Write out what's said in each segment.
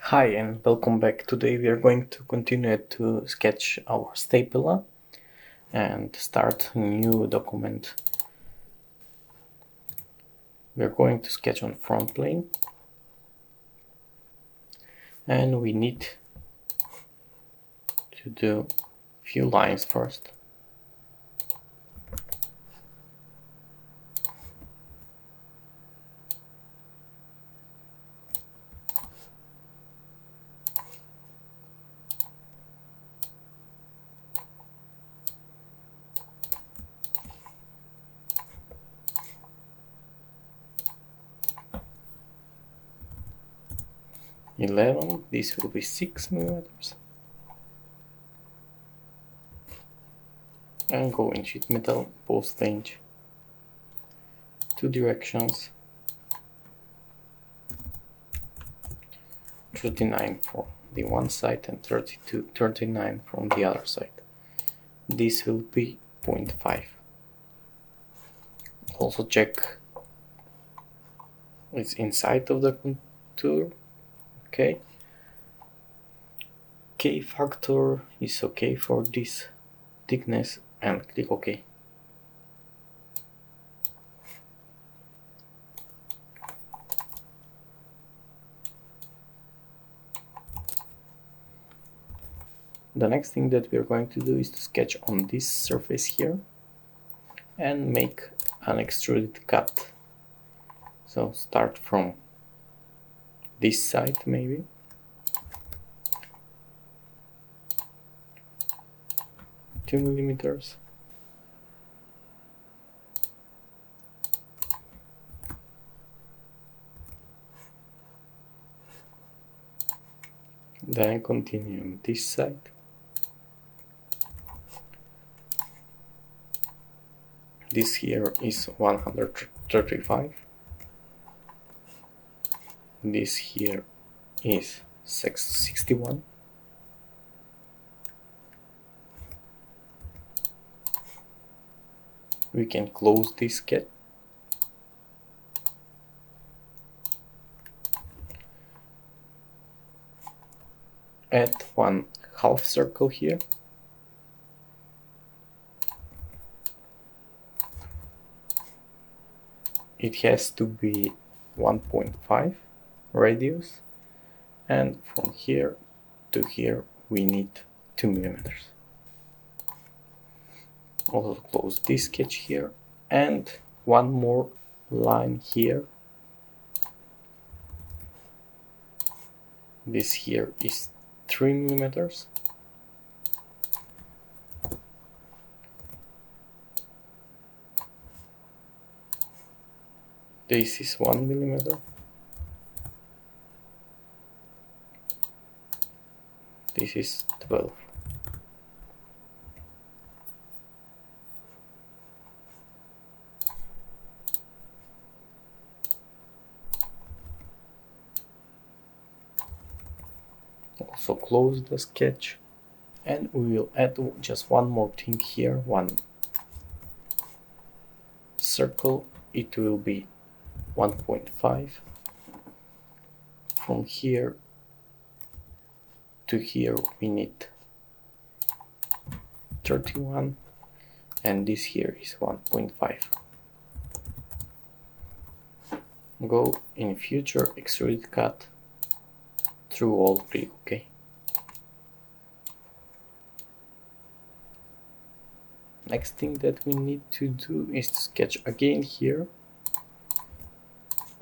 Hi and welcome back. Today we are going to continue to sketch our stapler and start a new document. We are going to sketch on front plane and we need to do a few lines first. This will be 6 millimeters, and go in sheet metal, both range, 2 directions, 39 from the one side and 39 from the other side. This will be 0.5. Also check it's inside of the contour. Okay. K factor is okay for this thickness and click OK. The next thing that we are going to do is to sketch on this surface here and make an extruded cut. So start from this side maybe. Two millimeters. Then continue on this side. This here is 135. This here is 61. We can close this sketch. Add one half circle here. It has to be 1.5 radius, and from here to here we need 2 millimeters. Also close this sketch here and one more line here. This here is 3 millimeters. This is 1 millimeter. This is 12. Also close the sketch, and we will add just one more thing here, one circle. It will be 1.5. From here to here we need 31, and this here is 1.5. Go in future extruded cut through all three, okay? Next thing that we need to do is to sketch again here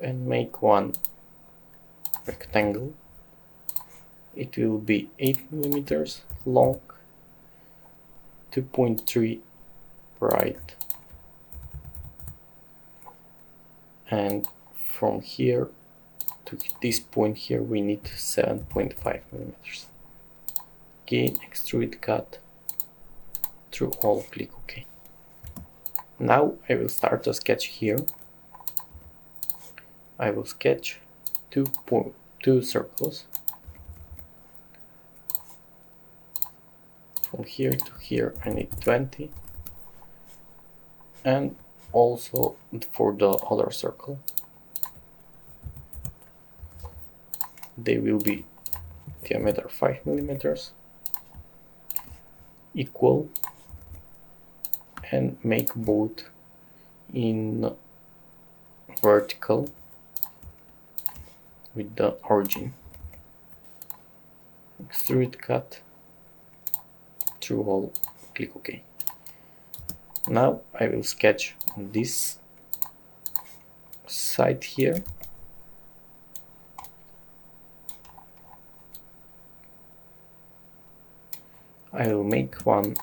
and make one rectangle. It will be 8 millimeters long, 2.3 wide, and from here to this point here we need 7.5 millimeters. Again, extrude cut through all, click OK. Now I will start to sketch here. I will sketch two circles. From here to here I need 20, and also for the other circle they will be diameter 5 millimeters, equal, and make both in vertical with the origin. Extrude cut through hole, click OK. Now I will sketch on this side here. I will make one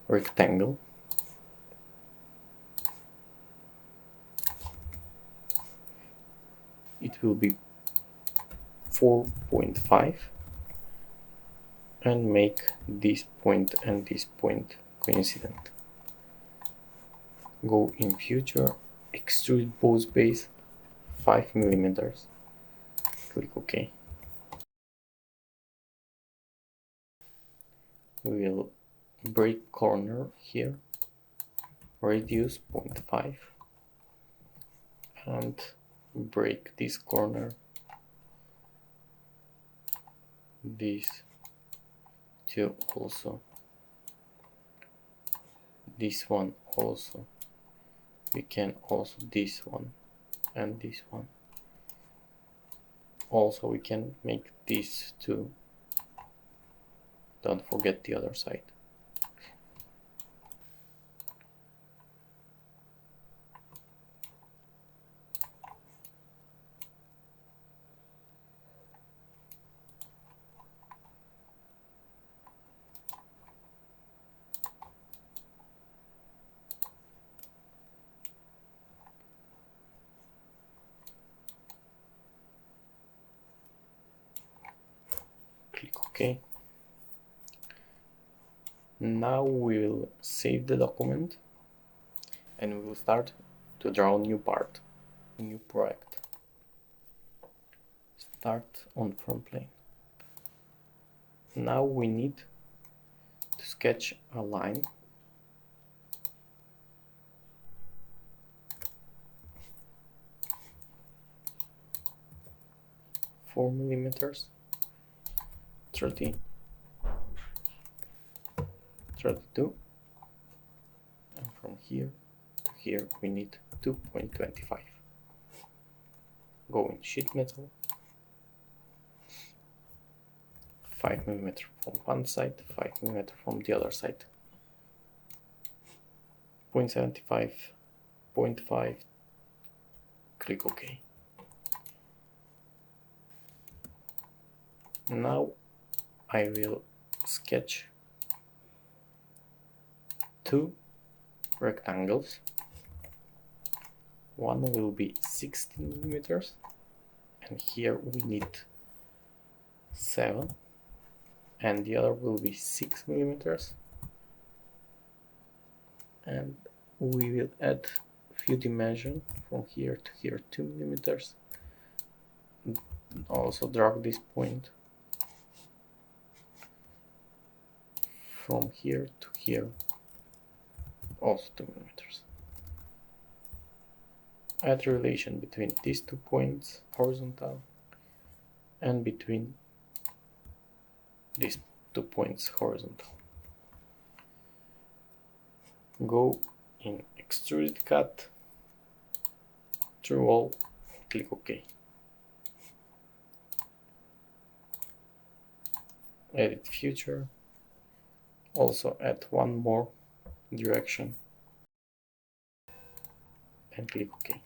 rectangle. It will be 4.5 and make this point and this point coincident. Go in future, extrude both base 5 millimeters. Click OK. We will break corner here, radius 0.5, and break this corner, this two also, this one also. We can also this one and this one. Also we can make these two. Don't forget the other side. Click OK. Now we will save the document and we will start to draw a new part, a new project. Start on front plane. Now we need to sketch a line . 4 millimeters, 30, 32, and from here to here we need 2.25. Go in sheet metal, 5 millimeters from one side, 5 millimeters from the other side, 0.75, 0.5, click OK. Now I will sketch two rectangles. One will be 16 millimeters and here we need 7, and the other will be 6 millimeters, and we will add a few dimensions from here to here, 2 millimeters. Also drag this point from here to here, also 2 millimeters. Add relation between these 2 points, horizontal, and between these 2 points, horizontal. Go in extrude cut, through all, click OK. Edit future, also add one more direction and click OK.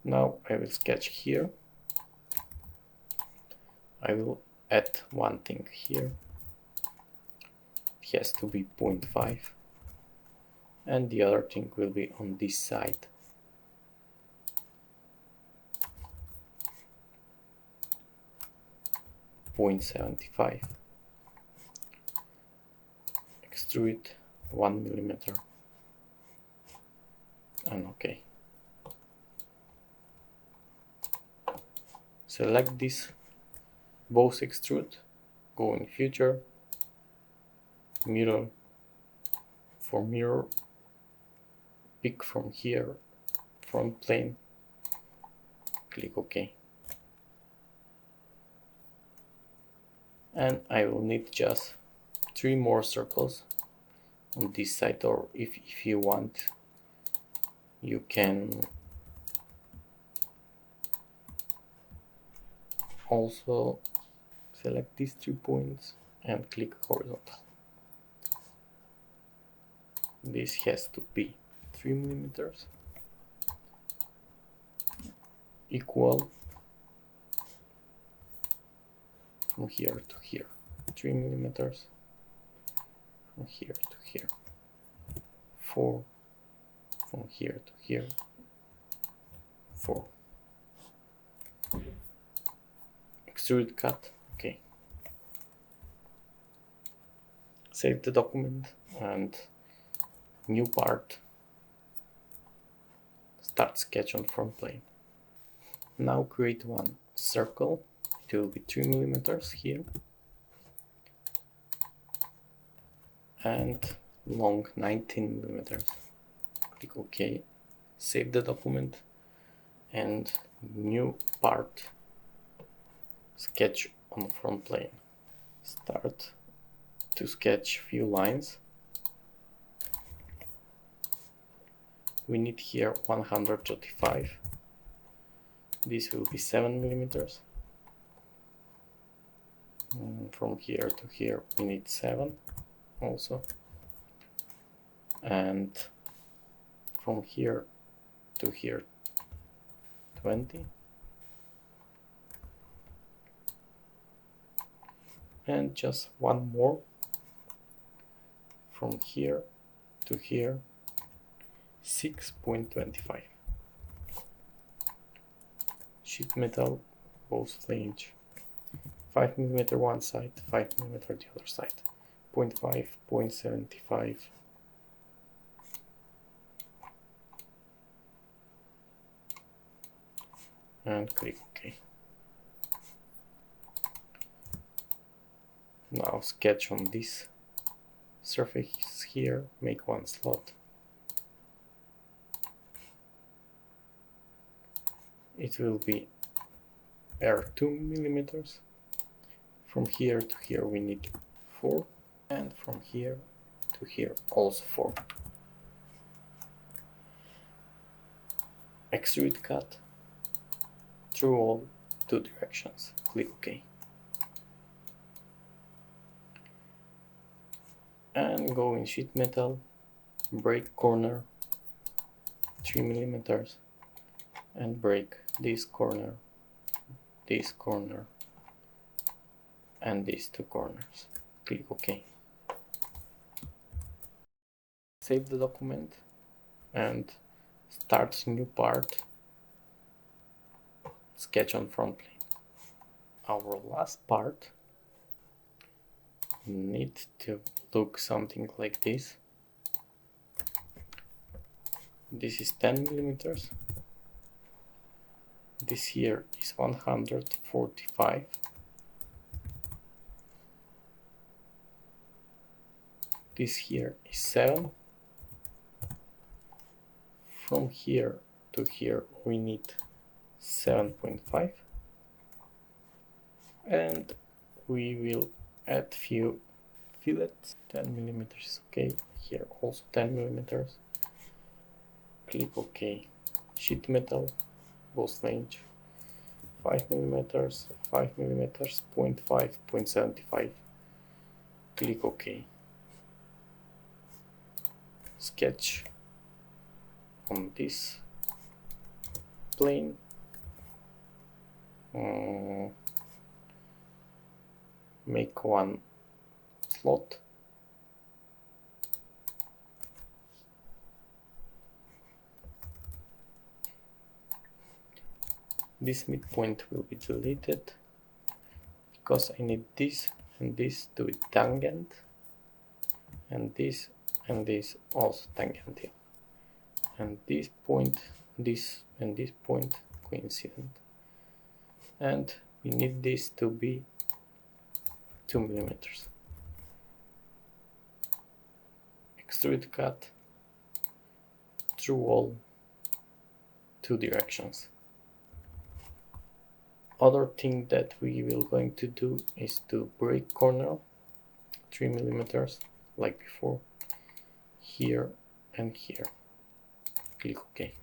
Now I will sketch here. I will add one thing here. It has to be 0.5 and the other thing will be on this side. .75. Extrude 1 millimeter and OK. Select this, both extrude, go in future, mirror, for mirror, pick from here front plane, click OK. And I will need just 3 more circles on this side, or if you want, you can also select these 3 points and click horizontal. This has to be 3 millimeters, equal from here to here, 3 millimeters, from here to here, 4, from here to here, 4. Extrude cut, okay. Save the document and new part, start sketch on front plane. Now create one circle, it will be 3 millimeters here, and long 19 millimeters. Click OK, save the document and new part, sketch on front plane. Start to sketch few lines. We need here 135. This will be 7 millimeters. From here to here we need 7 also. And from here to here 20. And just one more from here to here, 6.25. Sheet metal, both flange, 5 mm one side, 5 mm the other side, 0.5, 0.75. And click OK. Now sketch on this surface here, make one slot. It will be 2 millimeters. From here to here we need 4, and from here to here also 4. Extrude cut through all 2 directions. Click OK. And go in sheet metal, break corner 3 millimeters, and break this corner, and these 2 corners. Click OK. Save the document and start new part, sketch on front plane. Our last part need to look something like this. This is 10 millimeters. This here is 145. This here is 7. From here to here we need 7.5. And we will add few fillets, 10 millimeters, okay, here also 10 millimeters. Click OK. Sheet metal, both range, 5 millimeters, 5 millimeters, 0.5, 0.75. Click OK. Sketch on this plane. Make one slot. This midpoint will be deleted because I need this and this to be tangent, and this also tangential, and this point, this and this point coincident, and we need this to be 2 millimeters. Extrude cut through all two directions. Other thing that we will going to do is to break corner 3 millimeters like before, here and here. Click OK.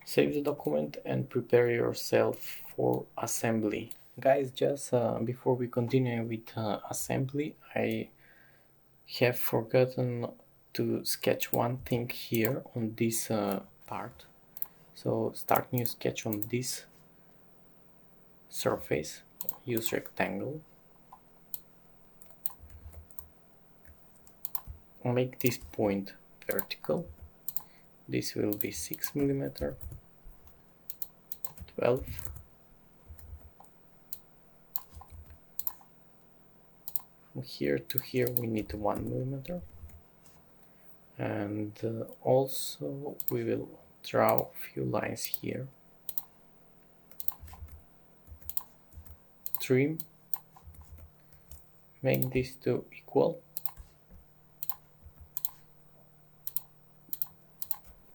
Save the document and prepare yourself for assembly. Guys, just before we continue with assembly, I have forgotten to sketch one thing here on this part. So start new sketch on this surface, use rectangle, make this point vertical. This will be 6 millimeter, 12, from here to here we need 1 millimeter, and also we will draw a few lines here, trim, make these two equal,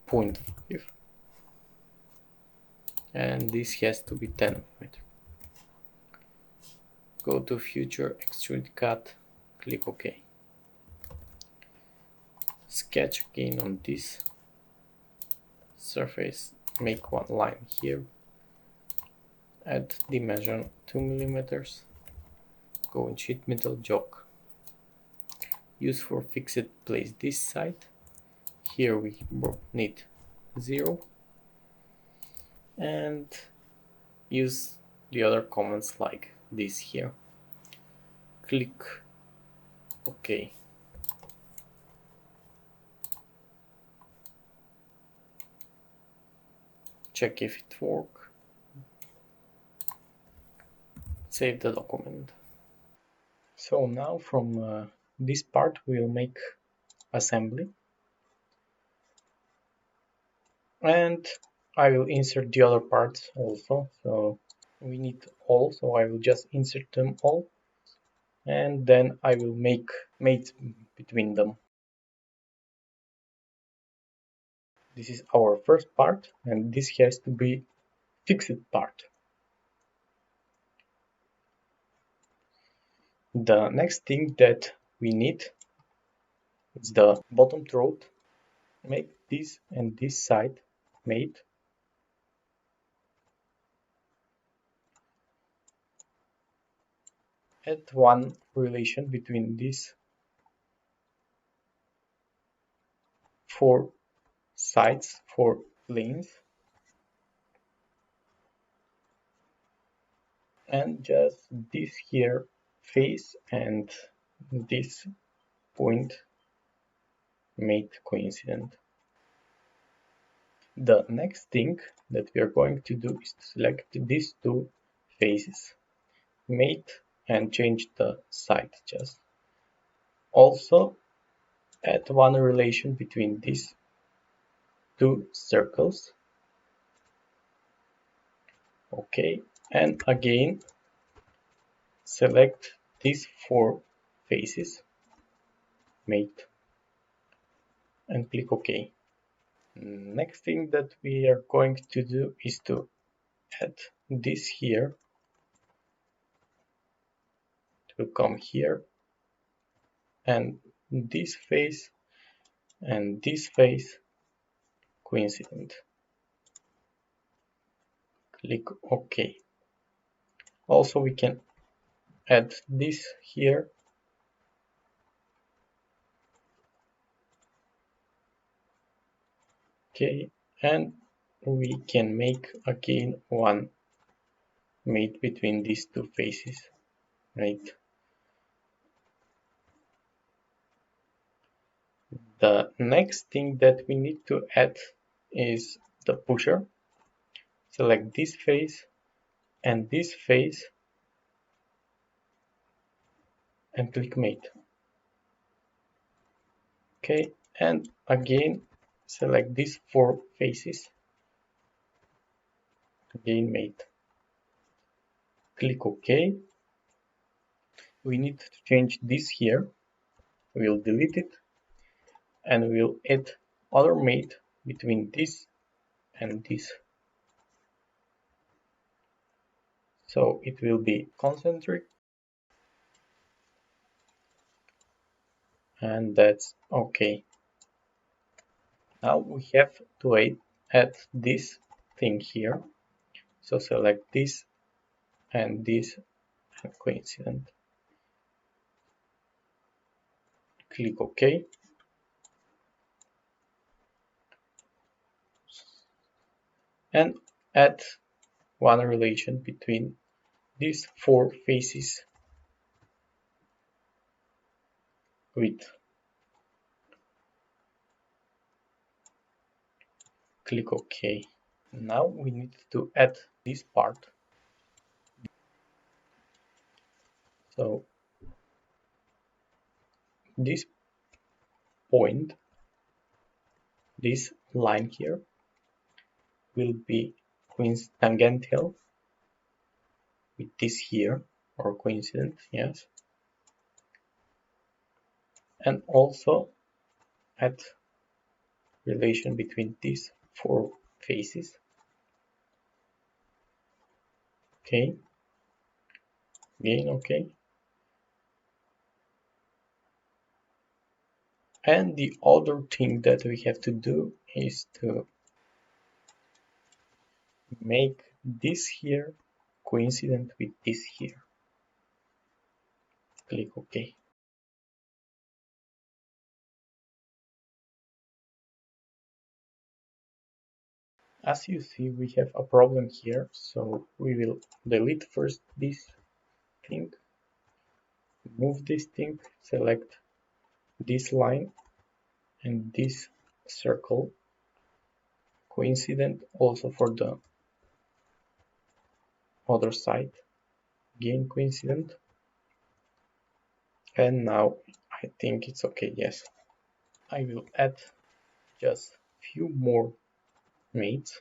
0.5, and this has to be 10 millimeter. Go to Future, Extrude Cut, click OK. Sketch again on this surface, make one line here, add dimension 2 millimeters, go in sheet metal jog. Use for fixed place this side. Here we need 0, and use the other commands like this here. Click OK. Check if it works. Save the document. So now from this part we'll make assembly, and I will insert the other parts also. So we need all, so I will just insert them all, and then I will make mates between them. This is our first part, and this has to be fixed part. The next thing that we need is the bottom throat. Make this and this side mate. Add one relation between these 4 sides, 4 planes, and just this here face and this point made coincident. The next thing that we are going to do is to select these two faces, mate, and change the side just. Also add one relation between these two circles. Okay, and again select these 4 faces, mate, and click OK. Next thing that we are going to do is to add this here. It will come here, and this face and this face coincident. Click OK. Also we can add this here. Okay, and we can make again one mate between these two faces, right? The next thing that we need to add is the pusher. Select this face and this face and click mate. Okay, and again select these 4 faces, again mate. Click OK. We need to change this here. We'll delete it and we'll add other mate between this and this. So it will be concentric, and that's okay. Now we have to add this thing here. So select this and this and coincident. Click OK. And add one relation between these four faces with. Click OK. Now we need to add this part. So this point, this line here, will be tangential with this here, or coincident, yes. And also add relation between these four faces. Okay. Again, okay. And the other thing that we have to do is to make this here coincident with this here. Click OK. As you see, we have a problem here, so we will delete first this thing, move this thing, select this line and this circle, coincident also for the other side, again coincident, and now I think it's okay. Yes, I will add just few more mates,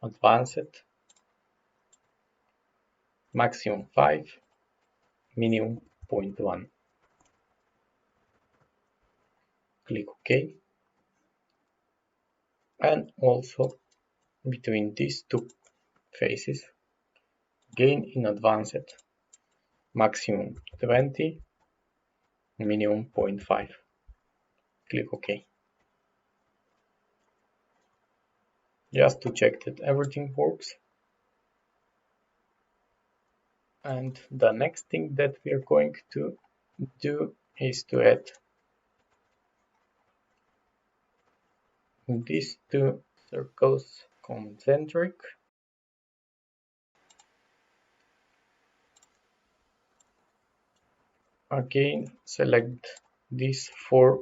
advanced, maximum 5, minimum 0.1. Click OK. And also between these two faces, gain in advanced, maximum 20, minimum 0.5. Click OK. Just to check that everything works. And the next thing that we are going to do is to add these two circles concentric. Again, select these four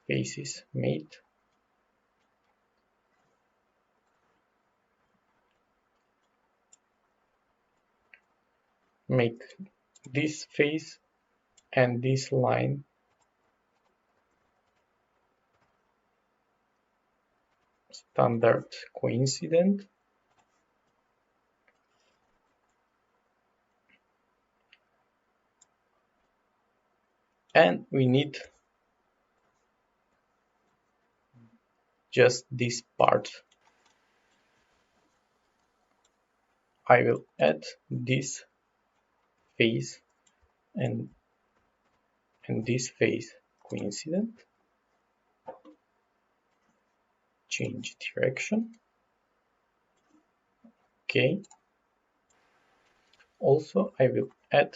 faces made. Make this face and this line standard coincident. And we need just this part. I will add this face and this face coincident. Change direction. Okay. Also, I will add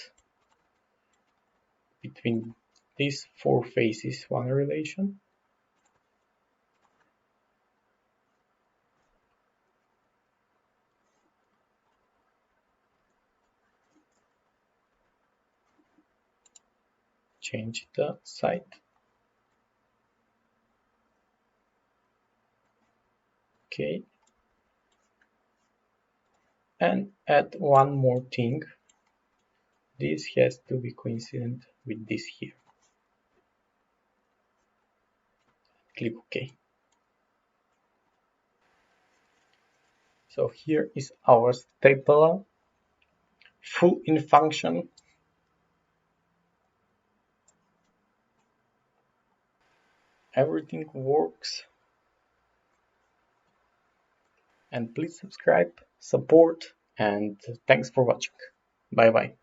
between these four faces one relation. Change the side. Okay. And add one more thing. This has to be coincident with this here. Click OK. So here is our stapler full in function. everything works. And please subscribe, support, and thanks for watching. Bye bye.